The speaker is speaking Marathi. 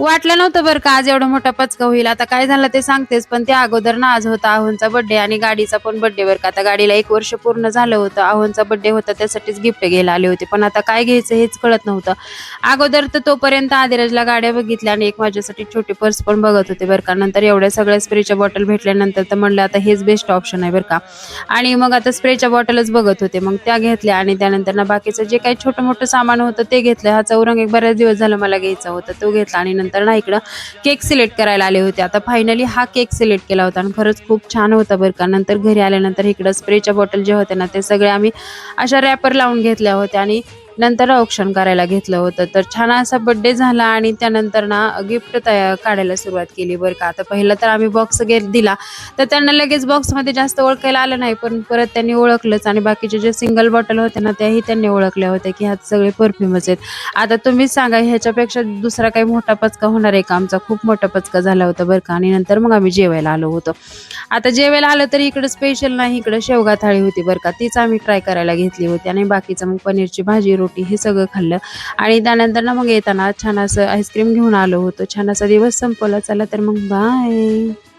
वाटलं नव्हतं बरं का आज एवढा मोठा पचका होईल. आता काय झालं ते सांगतेच, पण त्या अगोदर ना आज होता आहोंचा बर्थडे आणि गाडीचा पण बर्थडे बरं का. आता गाडीला 1 वर्ष पूर्ण झालं होतं. आहोंचा बर्थडे होता त्यासाठीच गिफ्ट घ्यायला आले होते. पण आता काय घ्यायचं हेच कळत नव्हतं. अगोदर तर तोपर्यंत आदिराजला गाड्या बघितल्या आणि एक माझ्यासाठी छोटी पर्स पण बघत होते बरं का. नंतर एवढ्या सगळ्या स्प्रेच्या बॉटल भेटल्यानंतर तर म्हणलं आता हेच बेस्ट ऑप्शन आहे बरं का. आणि मग आता स्प्रेच्या बॉटलच बघत होते. मग त्या घेतल्या आणि त्यानंतर ना बाकीचं जे काही छोटं-मोठं सामान होतं ते घेतलं. हा चौरंग एक बऱ्याच दिवस झालं मला घ्यायचा होता. तो घेतला आणि नंतर ना इकडं केक सिलेक्ट करायला आले होते. आता फायनली हा केक सिलेक्ट केला होता आणि खरंच खूप छान होता बरं का. नंतर घरी आल्यानंतर इकडं स्प्रेच्या बॉटल ज्या होत्या ना, ते सगळे आम्ही अशा रॅपर लावून घेतल्या होत्या आणि नंतर औक्षण करायला घेतलं होतं. तर छान असा बर्थडे झाला आणि त्यानंतर ना गिफ्ट काढायला सुरुवात केली बरं का. आता पहिलं तर आम्ही बॉक्स दिला, तर त्यांना लगेच बॉक्समध्ये जास्त ओळखायला आलं नाही. पण परत त्यांनी ओळखलंच आणि बाकीचे जे सिंगल बॉटल होत्या ना, त्याही त्यांनी ओळखल्या होत्या, की ह्यात सगळे परफ्यूमच आहेत. आता तुम्हीच सांगा ह्याच्यापेक्षा दुसरा काही मोठा पचका होणार आहे का? आमचा खूप मोठा पचका झाला होता बरं का आणि नंतर मग आम्ही जेवायला आलो होतो. आता जेवायला आलं तरी इकडं स्पेशल नाही, इकडं शेवगा थाळी होती बरं का. तीच आम्ही ट्राय करायला घेतली होती आणि बाकीचं मग पनीरची भाजी, रोटी हे सगळं खाल्लं आणि त्यानंतर ना मग येताना छान असं आईस्क्रीम घेऊन आलो होतो. छान असा दिवस संपवला. चला तर मग बाय.